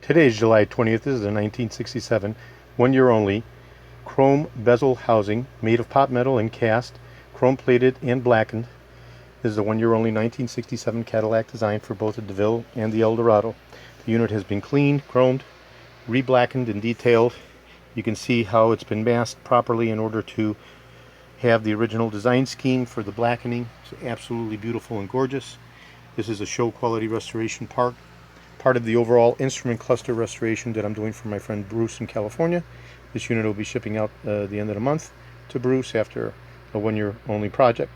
Today is July 20th. This is a 1967, 1 year only, chrome bezel housing made of pot metal and cast, chrome plated and blackened. This is a 1 year only 1967 Cadillac design for both the DeVille and the Eldorado. The unit has been cleaned, chromed, re-blackened and detailed. You can see how it's been masked properly in order to have the original design scheme for the blackening. It's absolutely beautiful and gorgeous. This is a show quality restoration part of the overall instrument cluster restoration that I'm doing for my friend Bruce in California. This unit will be shipping out the end of the month to Bruce after a 1 year only project.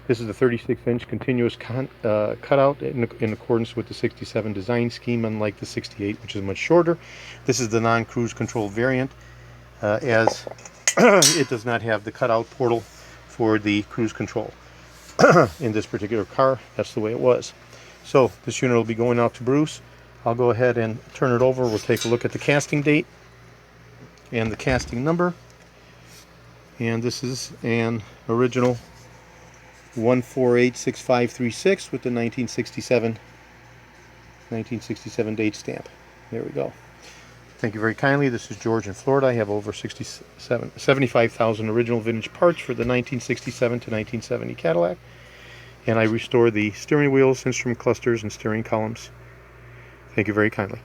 This is a 36-inch continuous cutout in accordance with the 67 design scheme, unlike the 68, which is much shorter. This is the non-cruise control variant, as it does not have the cutout portal for the cruise control. In this particular car, that's the way it was. So this unit will be going out to Bruce. I'll go ahead and turn it over. We'll take a look at the casting date and the casting number. And this is an original 1486536 with the 1967 date stamp. There we go. Thank you very kindly. This is George in Florida. I have over 75,000 original vintage parts for the 1967 to 1970 Cadillac. And I restore the steering wheels, instrument clusters, and steering columns. Thank you very kindly.